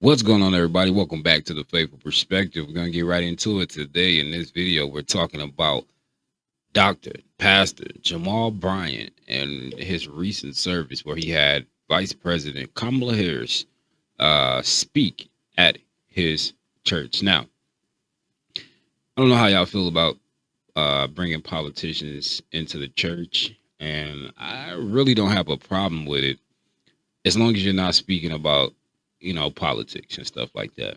What's going on, everybody? Welcome back to the Faithful Perspective. We're going to get right into it today. In this video, we're talking about Dr. Pastor Jamal Bryant and his recent service where he had Vice President Kamala Harris speak at his church. Now, I don't know how y'all feel about bringing politicians into the church, and I really don't have a problem with it as long as you're not speaking about, politics and stuff like that.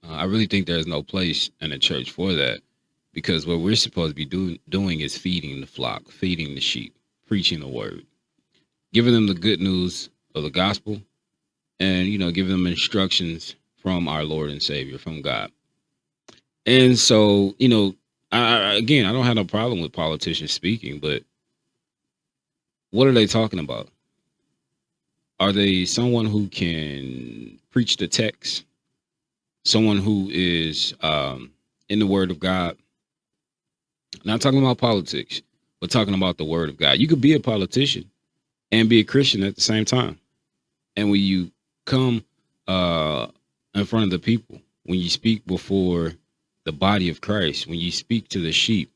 I really think there's no place in the church for that because what we're supposed to be doing is feeding the flock, feeding the sheep, preaching the word, giving them the good news of the gospel, and giving them instructions from our Lord and Savior, from God. And so, again, I don't have no problem with politicians speaking, but what are they talking about? Are they someone who can preach the text? Someone who is in the Word of God? Not talking about politics, but talking about the Word of God. You could be a politician and be a Christian at the same time. And when you come in front of the people, when you speak before the body of Christ, when you speak to the sheep,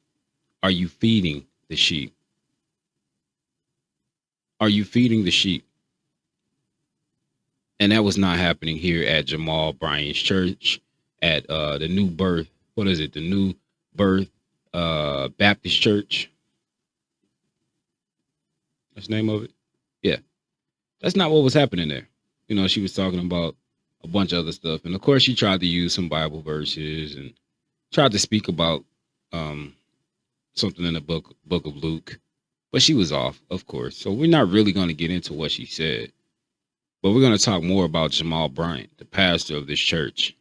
are you feeding the sheep? Are you feeding the sheep? And that was not happening here at Jamal Bryant's church, at the New Birth. What is it? The New Birth Baptist Church. That's the name of it. Yeah, that's not what was happening there. She was talking about a bunch of other stuff, and of course, she tried to use some Bible verses and tried to speak about um, something in the book of Luke, but she was off, of course. So we're not really going to get into what she said, but we're going to talk more about Jamal Bryant, the pastor of this church,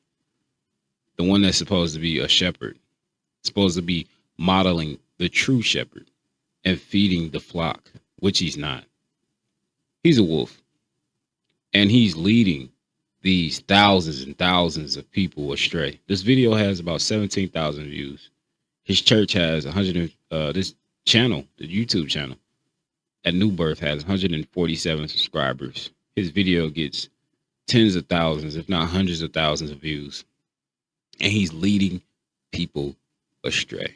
the one that's supposed to be a shepherd, supposed to be modeling the true shepherd and feeding the flock, which he's not. He's a wolf, and he's leading these thousands and thousands of people astray. This video has about 17,000 views. His church has 100. This channel, the YouTube channel at New Birth, has 147 subscribers. His video gets tens of thousands, if not hundreds of thousands of views, and he's leading people astray.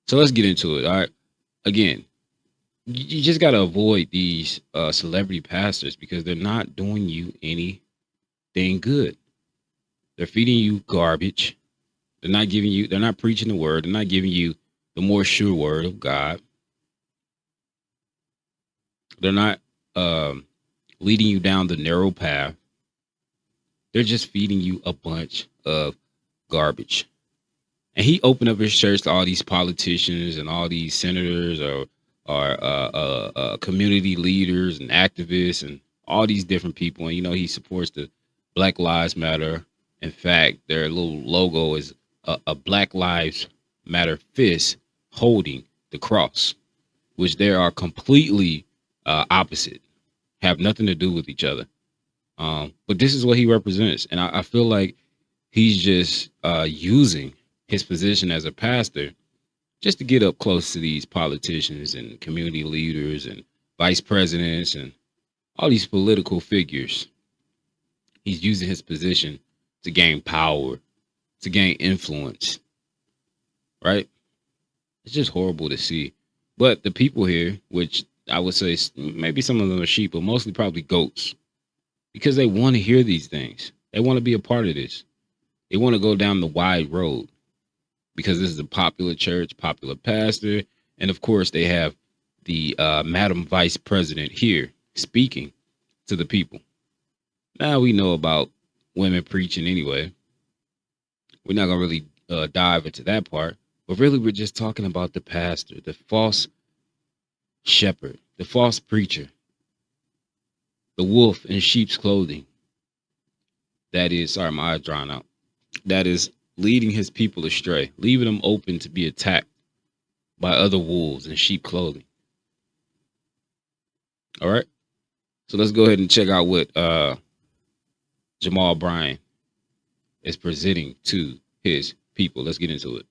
So let's get into it. All right. Again, you just got to avoid these celebrity pastors because they're not doing you anything good. They're feeding you garbage. They're not preaching the word. They're not giving you the more sure word of God. They're not leading you down the narrow path. They're just feeding you a bunch of garbage. And he opened up his church to all these politicians and all these senators or community leaders and activists and all these different people. And he supports the Black Lives Matter. In fact, their little logo is a Black Lives Matter fist holding the cross, which they are completely opposite, have nothing to do with each other. But this is what he represents, and I feel like he's just using his position as a pastor just to get up close to these politicians and community leaders and vice presidents and all these political figures. He's using his position to gain power, to gain influence, right? It's just horrible to see. But the people here, which I would say maybe some of them are sheep, but mostly probably goats, because they want to hear these things. They want to be a part of this. They want to go down the wide road because this is a popular church, popular pastor. And of course, they have the Madam Vice President here speaking to the people. Now we know about women preaching anyway. We're not going to really dive into that part. But really, we're just talking about the pastor, the false shepherd, the false preacher, the wolf in sheep's clothing. That is, sorry, my eyes drawn out. That is leading his people astray, leaving them open to be attacked by other wolves in sheep clothing. All right. So let's go ahead and check out what Jamal Bryant is presenting to his people. Let's get into it.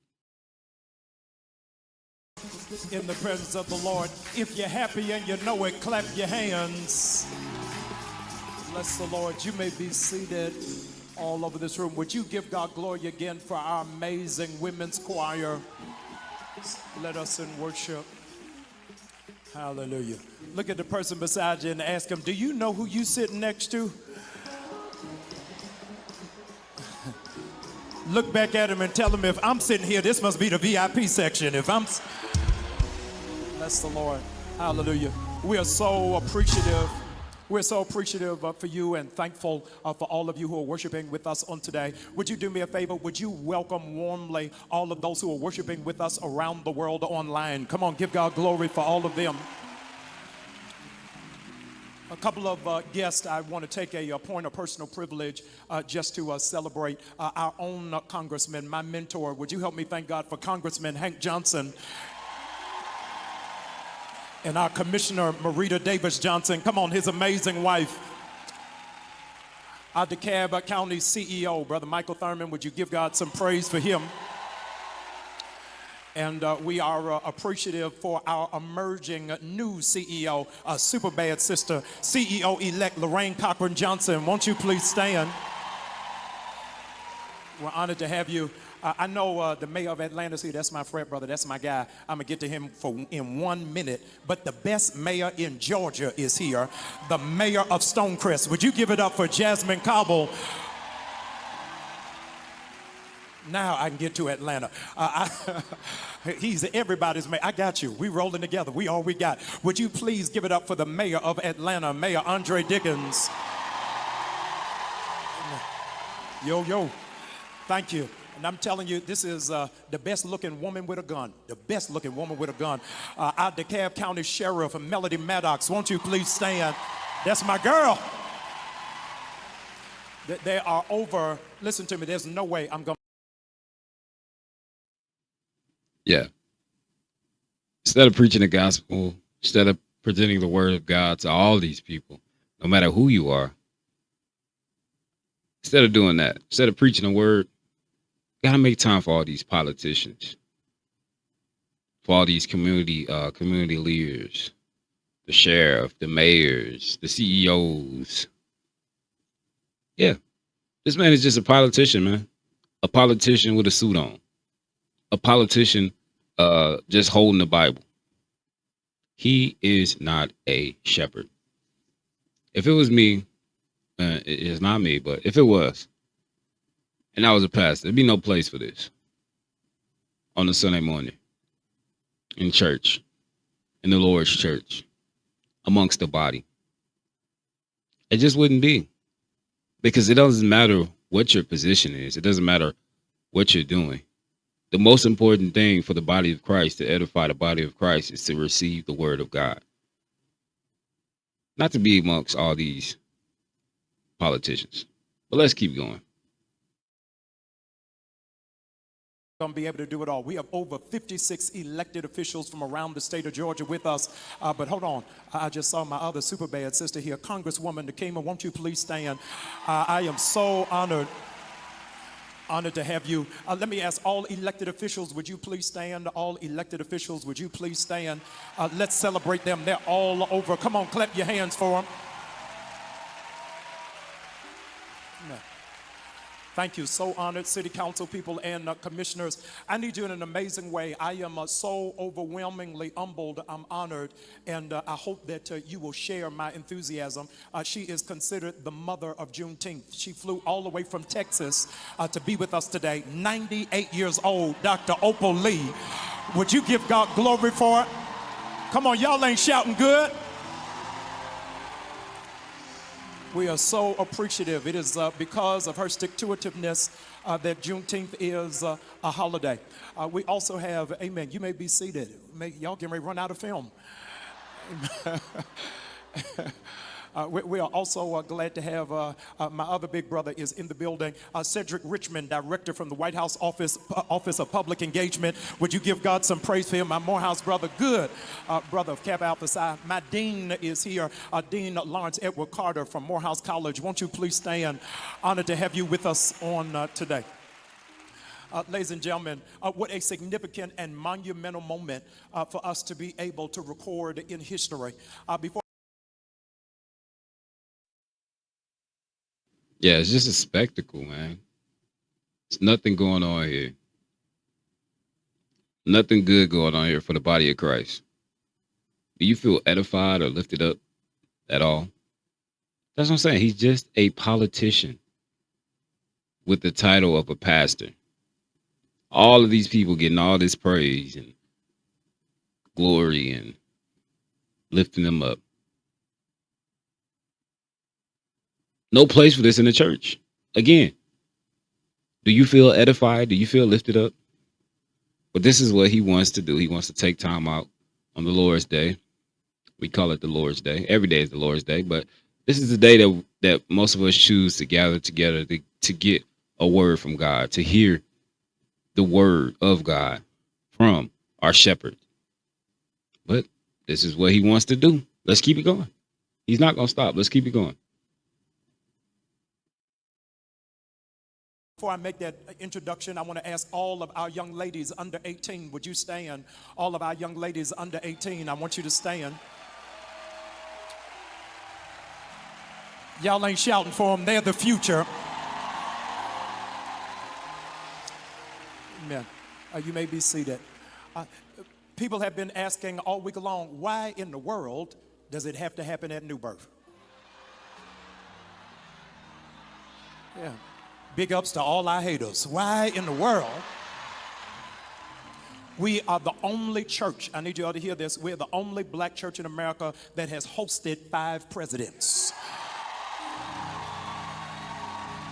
In the presence of the Lord. If you're happy and you know it, clap your hands. Bless the Lord. You may be seated all over this room. Would you give God glory again for our amazing women's choir? Let us in worship. Hallelujah. Look at the person beside you and ask him, do you know who you sitting next to? Look back at him and tell him, if I'm sitting here, this must be the VIP section. Bless the Lord. Hallelujah. We are so appreciative. We're so appreciative for you and thankful for all of you who are worshiping with us on today. Would you do me a favor? Would you welcome warmly all of those who are worshiping with us around the world online? Come on, give God glory for all of them. A couple of guests, I want to take a point of personal privilege just to celebrate our own congressman, my mentor. Would you help me thank God for Congressman Hank Johnson and our Commissioner Marita Davis Johnson. Come on, his amazing wife. Our DeKalb County CEO, Brother Michael Thurman, would you give God some praise for him? And we are appreciative for our emerging new CEO, super bad sister, CEO-elect Lorraine Cochran Johnson. Won't you please stand? We're honored to have you. I know the mayor of Atlanta, see, that's my frat brother, that's my guy. I'm going to get to him in 1 minute. But the best mayor in Georgia is here, the mayor of Stonecrest. Would you give it up for Jasmine Cobble? Now I can get to Atlanta. He's everybody's mayor. I got you. We rolling together. We all we got. Would you please give it up for the mayor of Atlanta, Mayor Andre Diggins? Yo, yo. Thank you. And I'm telling you, this is the best looking woman with a gun. The best looking woman with a gun. Our DeKalb County Sheriff, Melody Maddox. Won't you please stand? That's my girl. There are over, listen to me, there's no way I'm going to. Yeah. Instead of preaching the gospel, instead of presenting the word of God to all these people, no matter who you are, instead of doing that, instead of preaching the word, got to make time for all these politicians, for all these community leaders, the sheriff, the mayors, the CEOs. Yeah, this man is just a politician, man. A politician with a suit on. A politician just holding the Bible. He is not a shepherd. If it was me, it's not me, but if it was, and I was a pastor, there'd be no place for this on a Sunday morning in church, in the Lord's church, amongst the body. It just wouldn't be, because it doesn't matter what your position is. It doesn't matter what you're doing. The most important thing for the body of Christ, to edify the body of Christ, is to receive the word of God. Not to be amongst all these politicians. But let's keep going. Going to be able to do it all. We have over 56 elected officials from around the state of Georgia with us. But hold on. I just saw my other super bad sister here, Congresswoman Nakima. Won't you please stand? I am so honored to have you. Let me ask all elected officials, would you please stand? All elected officials, would you please stand? Let's celebrate them. They're all over. Come on, clap your hands for them. Thank you. So honored, city council people and commissioners. I need you in an amazing way. I am so overwhelmingly humbled. I'm honored, and I hope that you will share my enthusiasm. She is considered the mother of Juneteenth. She flew all the way from Texas to be with us today. 98 years old, Dr. Opal Lee. Would you give God glory for it? Come on, y'all ain't shouting good. We are so appreciative. It is because of her stick-to-itiveness that Juneteenth is a holiday. We also have, amen, you may be seated. Y'all getting ready to run out of film. We are also glad to have my other big brother is in the building, Cedric Richmond, director from the White House Office of Public Engagement. Would you give God some praise for him? My Morehouse brother, good brother of Kappa Alpha Psi. My dean is here, Dean Lawrence Edward Carter from Morehouse College. Won't you please stand? Honored to have you with us on today. Ladies and gentlemen, what a significant and monumental moment for us to be able to record in history. Before Yeah, it's just a spectacle, man. It's nothing going on here. Nothing good going on here for the body of Christ. Do you feel edified or lifted up at all? That's what I'm saying. He's just a politician with the title of a pastor. All of these people getting all this praise and glory and lifting them up. No place for this in the church. Again, do you feel edified? Do you feel lifted up? But this is what he wants to do. He wants to take time out on the Lord's Day. We call it the Lord's Day. Every day is the Lord's Day, but this is the day that most of us choose to gather together to get a word from God, to hear the word of God from our shepherd. But this is what he wants to do. Let's keep it going. He's not going to stop. Let's keep it going. Before I make that introduction, I want to ask all of our young ladies under 18, would you stand? All of our young ladies under 18, I want you to stand. Y'all ain't shouting for them. They're the future. Amen. You may be seated. People have been asking all week long, why in the world does it have to happen at New Birth? Yeah. Big ups to all our haters. Why in the world? We are the only church, I need you all to hear this, we're the only black church in America that has hosted 5 presidents.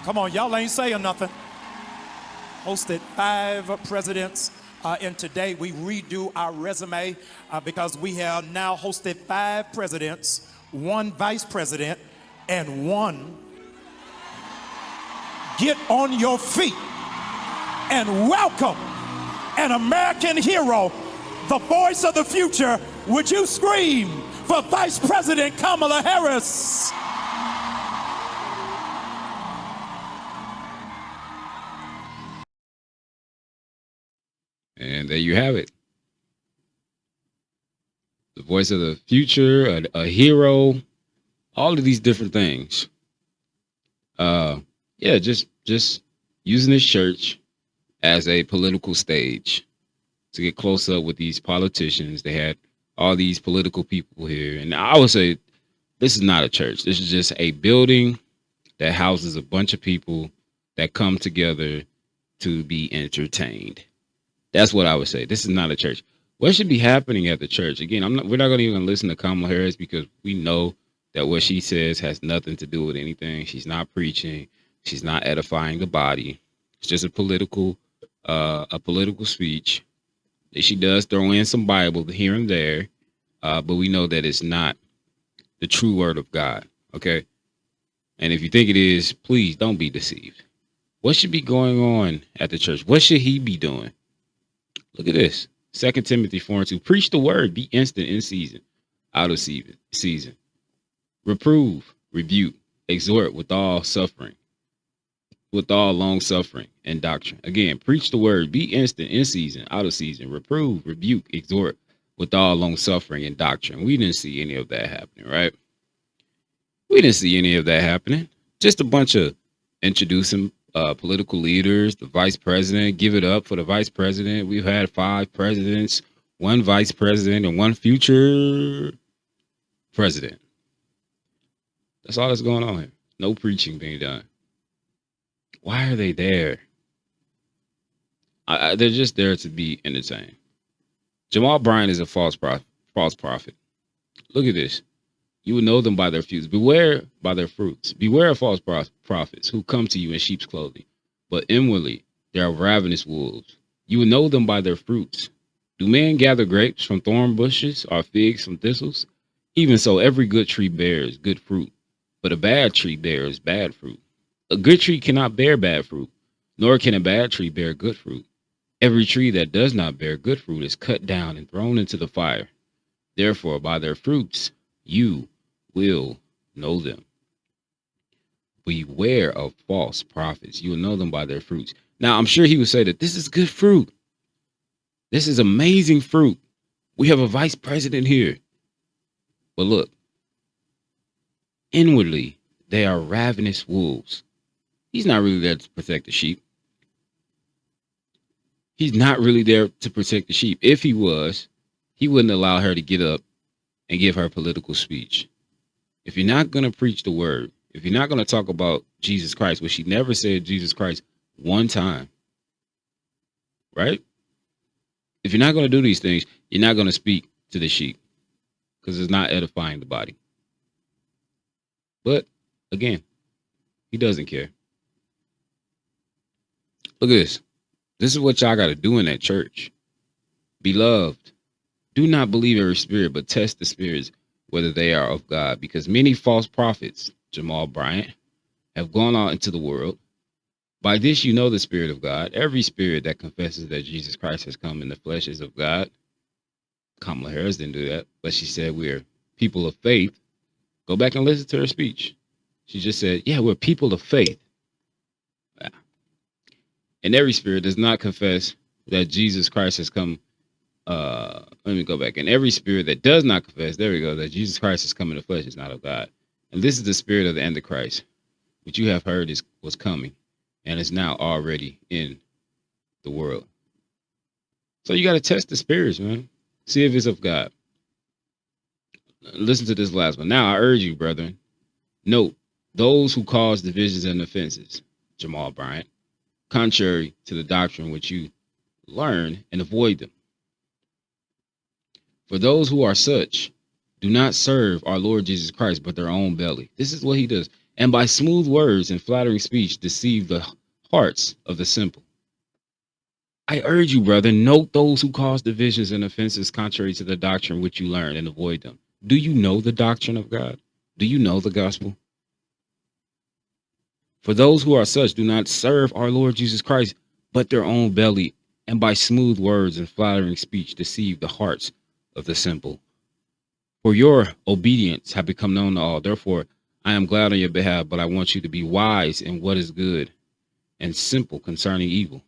Come on, y'all ain't saying nothing. Hosted 5 presidents. And today we redo our resume because we have now hosted 5 presidents, 1 vice president, and 1. Get on your feet and welcome an American hero, the voice of the future. Would you scream for Vice President Kamala Harris? And there you have it. The voice of the future, a hero, all of these different things. Yeah, just using this church as a political stage to get close up with these politicians. They had all these political people here. And I would say this is not a church. This is just a building that houses a bunch of people that come together to be entertained. That's what I would say. This is not a church. What should be happening at the church? Again, we're not going to even listen to Kamala Harris because we know that what she says has nothing to do with anything. She's not preaching. She's not edifying the body. It's just a political speech. She does throw in some Bible here and there, but we know that it's not the true word of God. Okay. And if you think it is, please don't be deceived. What should be going on at the church? What should he be doing? Look at this. 2 Timothy 4:2. Preach the word, be instant in season, out of season. Reprove, rebuke, exhort with all suffering, with all long suffering and doctrine. Again, preach the word, be instant in season, out of season. Reprove, rebuke, exhort with all long suffering and doctrine. We didn't see any of that happening, right? We didn't see any of that happening. Just a bunch of introducing political leaders, the vice president. Give it up for the vice president. We've had 5 presidents, 1 vice president, and 1 future president. That's all that's going on here. No preaching being done. Why are they there? They're just there to be entertained. Jamal Bryant is a false prophet. Look at this. You will know them by their fruits. Beware by their fruits. Beware of false prophets who come to you in sheep's clothing, but inwardly they are ravenous wolves. You will know them by their fruits. Do men gather grapes from thorn bushes or figs from thistles? Even so, every good tree bears good fruit, but a bad tree bears bad fruit. A good tree cannot bear bad fruit, nor can a bad tree bear good fruit. Every tree that does not bear good fruit is cut down and thrown into the fire. Therefore, by their fruits, you will know them. Beware of false prophets. You will know them by their fruits. Now, I'm sure he would say that this is good fruit. This is amazing fruit. We have a vice president here. But look, inwardly, they are ravenous wolves. He's not really there to protect the sheep. He's not really there to protect the sheep. If he was, he wouldn't allow her to get up and give her political speech. If you're not going to preach the word, if you're not going to talk about Jesus Christ, which she never said Jesus Christ one time, right? If you're not going to do these things, you're not going to speak to the sheep because it's not edifying the body. But again, he doesn't care. Look at this. This is what y'all got to do in that church. Beloved, do not believe every spirit, but test the spirits whether they are of God, because many false prophets, Jamal Bryant, have gone out into the world. By this you know the Spirit of God. Every spirit that confesses that Jesus Christ has come in the flesh is of God. Kamala Harris didn't do that, but she said we're people of faith. Go back and listen to her speech. She just said, yeah, we're people of faith. And every spirit does not confess that Jesus Christ has come. Let me go back. And every spirit that does not confess, there we go, that Jesus Christ has come in the flesh is not of God. And this is the spirit of the Antichrist, which you have heard was coming and is now already in the world. So you got to test the spirits, man. See if it's of God. Listen to this last one. Now I urge you, brethren, note those who cause divisions and offenses, Jamal Bryant, contrary to the doctrine which you learn, and avoid them. For those who are such do not serve our Lord Jesus Christ, but their own belly. This is what he does. And by smooth words and flattering speech deceive the hearts of the simple. I urge you, brother, note those who cause divisions and offenses contrary to the doctrine which you learn, and avoid them. Do you know the doctrine of God? Do you know the gospel? For those who are such do not serve our Lord Jesus Christ, but their own belly, and by smooth words and flattering speech deceive the hearts of the simple. For your obedience have become known to all. Therefore, I am glad on your behalf, but I want you to be wise in what is good and simple concerning evil.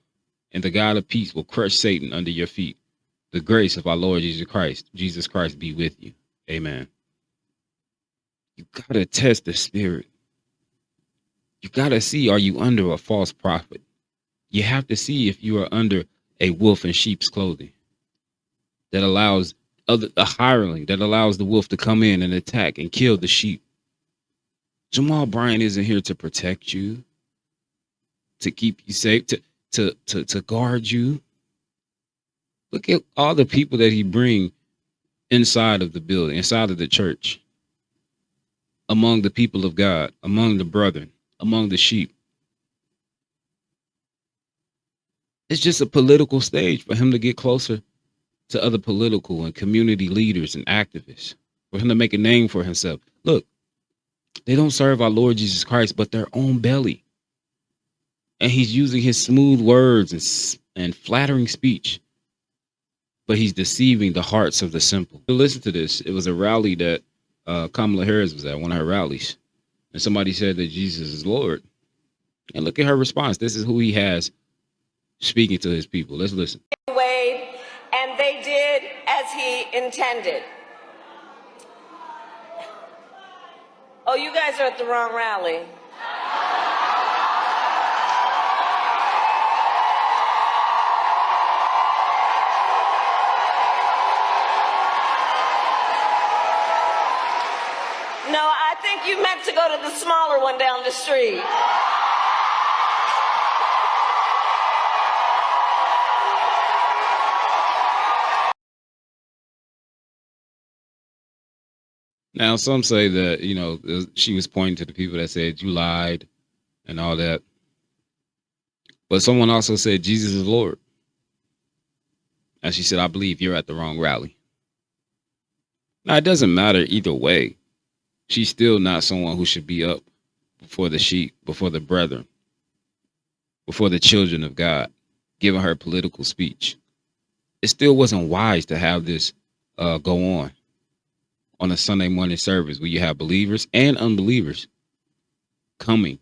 And the God of peace will crush Satan under your feet. The grace of our Lord Jesus Christ be with you. Amen. You got to test the spirit. You got to see, are you under a false prophet? You have to see if you are under a wolf in sheep's clothing that allows a hireling that allows the wolf to come in and attack and kill the sheep. Jamal Bryant isn't here to protect you, to keep you safe, to guard you. Look at all the people that he bring inside of the building, inside of the church, among the people of God, among the brethren, among the sheep. It's just a political stage for him to get closer to other political and community leaders and activists, for him to make a name for himself. Look, they don't serve our Lord Jesus Christ, but their own belly. And he's using his smooth words and flattering speech, but he's deceiving the hearts of the simple. Listen to this. It was a rally that Kamala Harris was at, one of her rallies, and somebody said that Jesus is Lord. And look at her response. This is who he has speaking to his people. Let's listen. Wade, and they did as he intended. Oh, you guys are at the wrong rally. No, I think you meant to go to the smaller one down the street. Now, some say that, you know, she was pointing to the people that said you lied and all that. But someone also said Jesus is Lord. And she said, I believe you're at the wrong rally. Now, it doesn't matter either way. She's still not someone who should be up before the sheep, before the brethren, before the children of God, giving her political speech. It still wasn't wise to have this go on a Sunday morning service where you have believers and unbelievers coming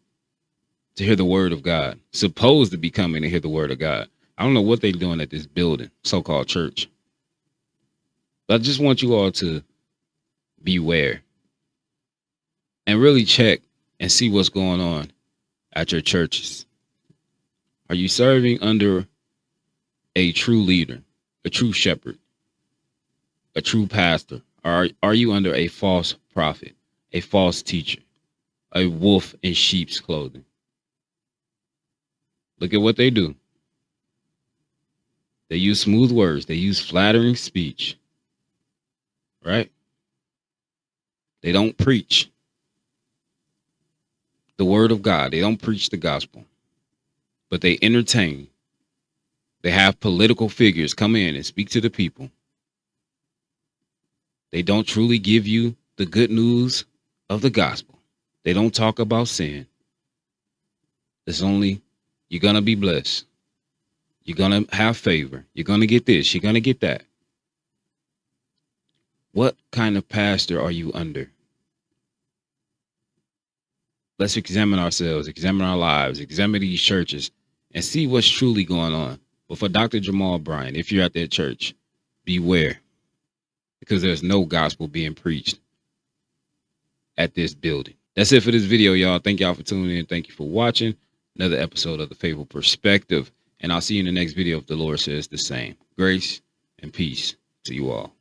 to hear the word of God, supposed to be coming to hear the word of God. I don't know what they're doing at this building, so-called church. But I just want you all to beware and really check and see what's going on at your churches? Are you serving under a true leader, a true shepherd, a true pastor? Or are you under a false prophet, a false teacher, a wolf in sheep's clothing? Look at what they do. They use smooth words. They use flattering speech, right? They don't preach the word of God. They don't preach the gospel, but they entertain. They have political figures come in and speak to the people. They don't truly give you the good news of the gospel. They don't talk about sin. It's only, you're going to be blessed. You're going to have favor. You're going to get this. You're going to get that. What kind of pastor are you under? Let's examine ourselves, examine our lives, examine these churches, and see what's truly going on. But for Dr. Jamal Bryant, if you're at that church, beware, because there's no gospel being preached at this building. That's it for this video, y'all. Thank y'all for tuning in. Thank you for watching another episode of The Faithful Perspective. And I'll see you in the next video if the Lord says the same. Grace and peace to you all.